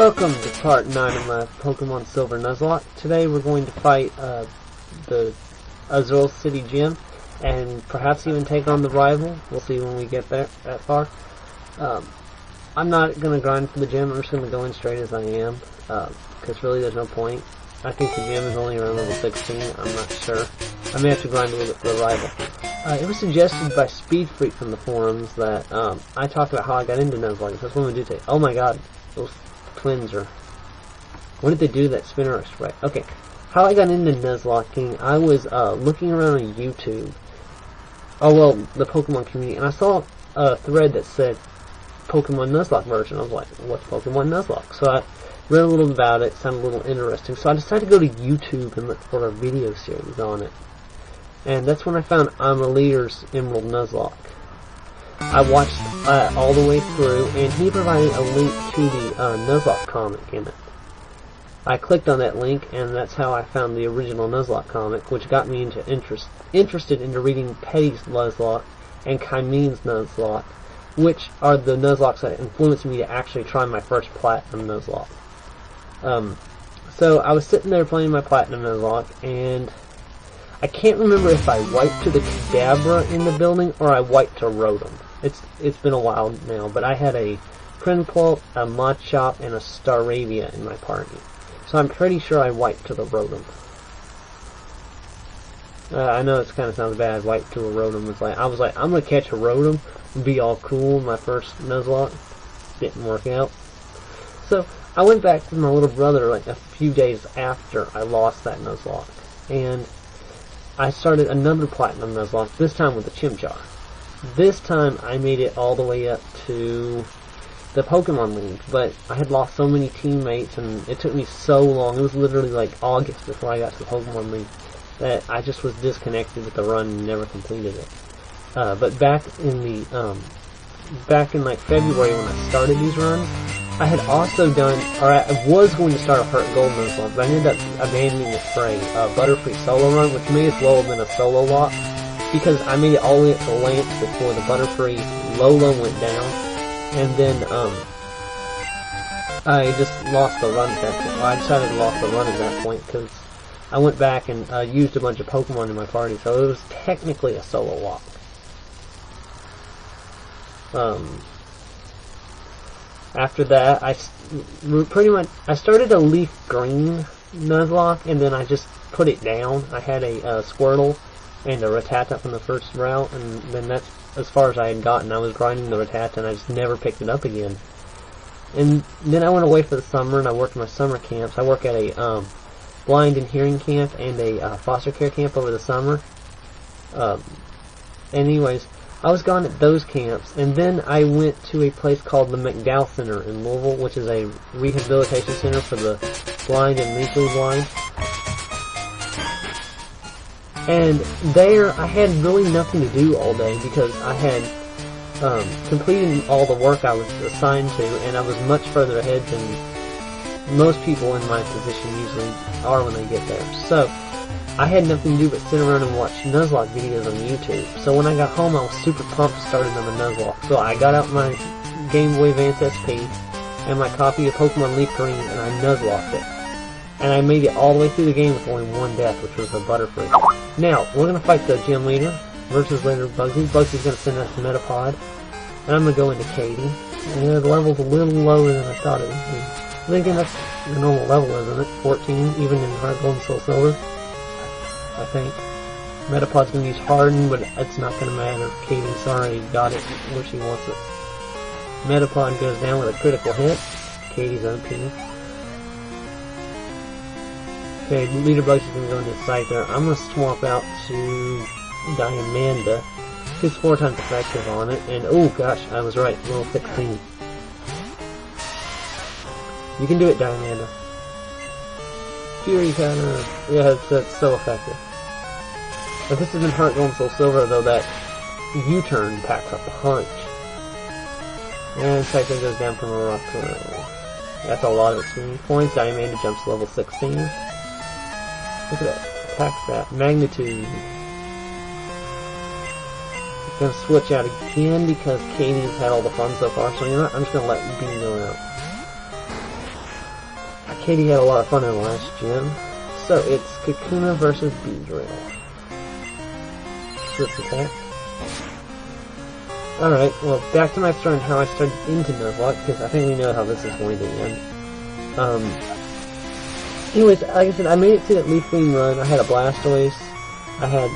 Welcome to part 9 of my Pokemon Silver Nuzlocke. Today we're going to fight the Azeula City gym and perhaps even take on the rival. We'll see when we get there that far. I'm not going to grind for the gym. I'm just going to go in straight as I am because really there's no point. I think the gym is only around level 16. I'm not sure. I may have to grind a little bit for the rival. It was suggested by Sppedfreak from the forums that I talked about how I got into Nuzlocke. That's what I'm going to do today. Oh my god, those twins are... What did they do to that Spearow Lv? Okay, how I got into Nuzlocking, I was looking around on YouTube. Oh well, the Pokemon community, and I saw a thread that said Pokemon Nuzlocke version. I was like, what's Pokemon Nuzlocke? So I read a little about it, sounded a little interesting. So I decided to go to YouTube and look for a video series on it. And that's when I found I'm a Leader's Emerald Nuzlocke. I watched all the way through, and he provided a link to the Nuzlocke comic in it. I clicked on that link, and that's how I found the original Nuzlocke comic, which got me interested into reading Petty's Nuzlocke and Kaimin's Nuzlocke, which are the Nuzlockes that influenced me to actually try my first Platinum Nuzlocke. So I was sitting there playing my Platinum Nuzlocke, and I can't remember if I wiped to the Kadabra in the building or I wiped to Rotom. It's been a while now, but I had a Prinplup, a Machop, and a Staravia in my party. So I'm pretty sure I wiped to the Rotom. I know it kind of sounds bad, wiped to a Rotom. I was like, I'm going to catch a Rotom and be all cool in my first Nuzlocke. Didn't work out. So I went back to my little brother like a few days after I lost that Nuzlocke. And I started another Platinum Nuzlocke, this time with a Chimchar. This time I made it all the way up to the Pokemon League, but I had lost so many teammates and it took me so long. It was literally like August before I got to the Pokemon League that I just was disconnected with the run and never completed it. But back in like February when I started these runs, I had also done, or I was going to start a Heart Gold Nuzlocke, but I ended up abandoning it for a Butterfree solo run, which may as well have been a solo lock, because I made it all the way up to Lance before the Butterfree Lola went down, and then I just lost the run at that point. Well, I decided to lose the run at that point, because I went back and used a bunch of Pokemon in my party, so it was technically a solo lock. After that, I started a Leaf Green Nuzlocke, and then I just put it down. I had a Squirtle and a Rattata from the first route, and then that's as far as I had gotten. I was grinding the Rattata, and I just never picked it up again. And then I went away for the summer, and I worked my summer camps. I work at a blind and hearing camp and a foster care camp over the summer. Anyways, I was gone at those camps, and then I went to a place called the McDowell Center in Louisville, which is a rehabilitation center for the blind and legally blind. And there, I had really nothing to do all day because I had completed all the work I was assigned to, and I was much further ahead than most people in my position usually are when they get there. So I had nothing to do but sit around and watch Nuzlocke videos on YouTube. So when I got home, I was super pumped to start another Nuzlocke. So I got out my Game Boy Advance SP and my copy of Pokemon Leaf Green, and I Nuzlocked it. And I made it all the way through the game with only one death, which was a Butterfree. Now, we're going to fight the gym leader versus later Bugsy. Bugsy's going to send us a Metapod, and I'm going to go into Katie. And the level's a little lower than I thought it would be. I'm thinking that's the normal level, isn't it? 14, even in Heart Gold and Soul Silver. I think. Metapod's going to use Harden, but it's not going to matter. Katie's already got it where she wants it. Metapod goes down with a critical hit. Katie's OP. Okay, Leader Bugs is going to go into the site there. I'm going to swap out to Diamanda. She's 4 times effective on it, and oh gosh, I was right, level 16. You can do it, Diamanda. Fury Cutter. Yeah, it's so effective. If this has been Heart Gold and Soul Silver, though, that U-turn packs a punch. And Psycho goes down from a rock. That's a lot of experience points. Diamanda jumps to level 16. Look at that. Attacks that. Magnitude. It's going to switch out again because Katie's had all the fun so far. So you know what? I'm just going to let Beedrill out. Katie had a lot of fun in the last gym. So it's Kakuna versus Beedrill. Swift attack. Alright, well, back to my story and how I started into Nuzlocke, because I think we know how this is going to end. Anyways, like I said, I made it to that Leaf Green run. I had a Blastoise, I had,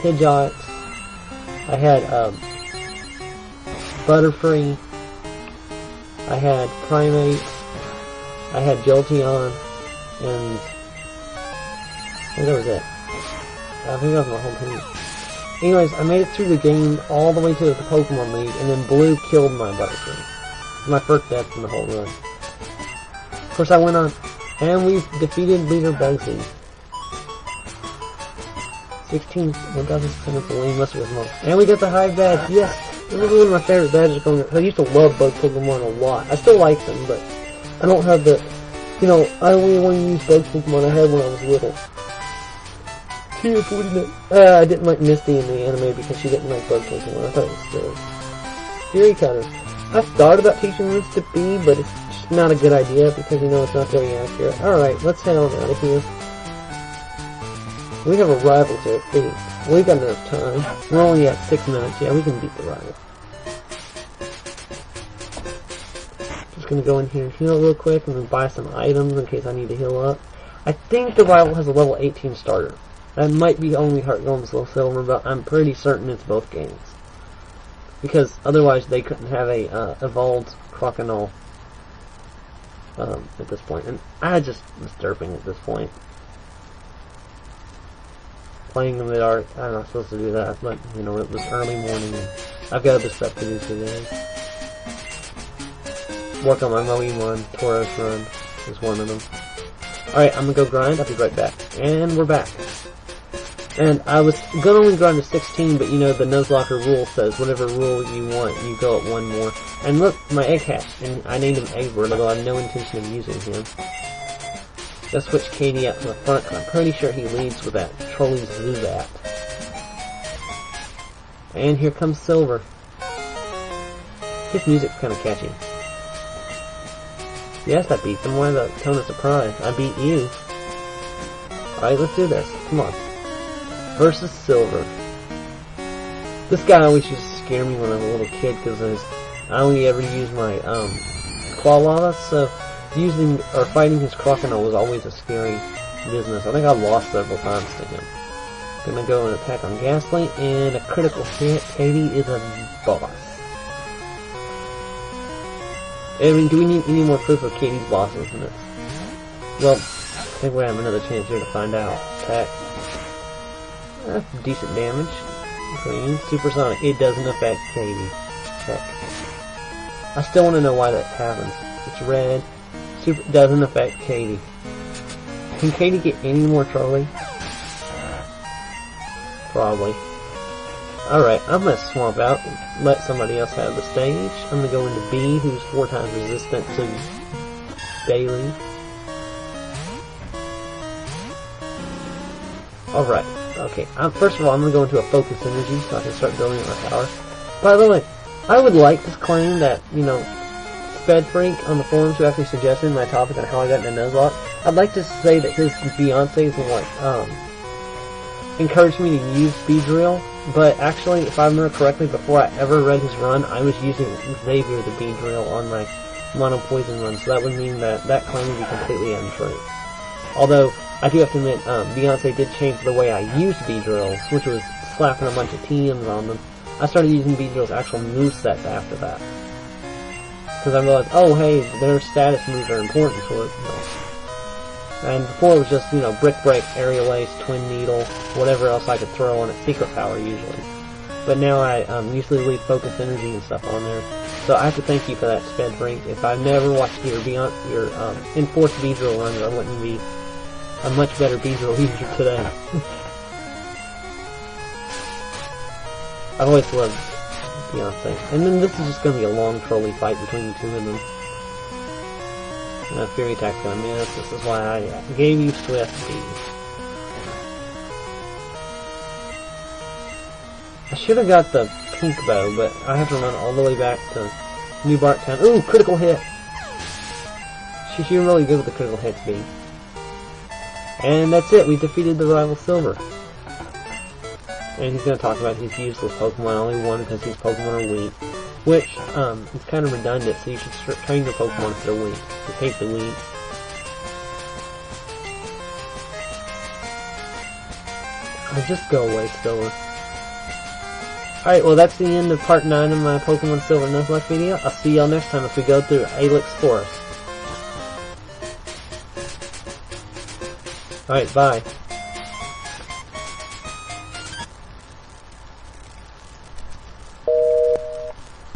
Pidgeot, I had, Butterfree, I had Primeape, I had Jolteon, and I think that was it. I think that was my whole team. Anyways, I made it through the game all the way to the Pokemon League, and then Blue killed my Butterfree. My first death in the whole run. Of course, I went on, and we defeated Leader Bugsy. 1,600 for Lane, unless it was more. And we got the Hive badge, yes! It was one of my favorite badges going on. I used to love bug Pokemon a lot. I still like them, but I don't have the, you know, I only want to use bug Pokemon I had when I was little. I didn't like Misty in the anime because she didn't like bug Pokemon. I thought it was silly. Fury Cutter. I thought about teaching this to B, but it's just not a good idea because, you know, it's not very accurate. Alright, let's head on out of here. We have a rival to defeat. We got enough time. We're only at 6 minutes. Yeah, we can beat the rival. Just gonna go in here and heal real quick and then buy some items in case I need to heal up. I think the rival has a level 18 starter. That might be only Heart Gold and Slow Silver, but I'm pretty certain it's both games. Because otherwise they couldn't have a evolved Crocodile at this point. And I just was derping at this point. Playing in the dark, I'm not supposed to do that, but you know, it was early morning and I've got other stuff to do today. Work on my Moe run, Tauros run is one of them. Alright, I'm gonna go grind, I'll be right back. And we're back. And I was gonna only grind to 16, but you know, the Nuzlocker rule says whatever rule you want, you go at one more. And look, my egg hatched, and I named him Egbert, although I have no intention of using him. Let's switch Katie out from the front, and I'm pretty sure he leads with that Trolley Zubat. And here comes Silver. His music's kinda catchy. Yes, I beat him. Why the tone of surprise? I beat you. Alright, let's do this. Come on. Versus Silver. This guy always used to scare me when I was a little kid because I only ever used my Quilava, so using or fighting his Crocodile was always a scary business. I think I lost several times to him. Gonna go and attack on Ghastly and a critical hit. Katie is a boss. I mean, do we need any more proof of Katie's bosses in this? Well, I think we have another chance here to find out. Attack. That's decent damage. Green. Supersonic. It doesn't affect Katie. Heck. I still want to know why that happens. It's red. Super doesn't affect Katie. Can Katie get any more Trolley? Probably. Alright, I'm gonna swamp out and let somebody else have the stage. I'm gonna go into B, who's 4 times resistant to Daily. Alright. Okay, first of all, I'm going to go into a Focus Energy so I can start building my power. By the way, I would like to claim that, you know, sppedfreak on the forums who actually suggested my topic on how I got into Nuzlocke, I'd like to say that his Beyonce's like, encouraged me to use Beedrill, but actually, if I remember correctly, before I ever read his run, I was using Xavier the Beedrill on my Mono Poison run, so that would mean that that claim would be completely untrue. Although, I do have to admit, Beyonce did change the way I used Beedrills, which was slapping a bunch of TMs on them. I started using Beedrill's actual movesets after that. Because I realized, oh hey, their status moves are important for it. And before it was just, you know, Brick Break, Aerial Ace, Twin Needle, whatever else I could throw on it, Secret Power usually. But now I usually leave Focus Energy and stuff on there. So I have to thank you for that, sppedfreak. If I've never watched your enforced Beedrill runs, I wouldn't be a much better Beedrill user today. I've always loved Beyonce. And then this is just going to be a long trolley fight between the two of them. Fury Attack's going to miss. This is why I gave you Swift B. I should have got the pink bow, but I have to run all the way back to New Barktown. Ooh, critical hit! She's doing really good with the critical hit speed. And that's it, we defeated the rival Silver. And he's going to talk about his useless Pokemon, only one because his Pokemon are weak. Which, is kind of redundant, so you should train your Pokemon if they're weak. You hate the weak. Just go away, Silver. Alright, well that's the end of part 9 of my Pokemon Silver Nuzlocke video. I'll see y'all next time if we go through Ilex Forest. Alright, bye.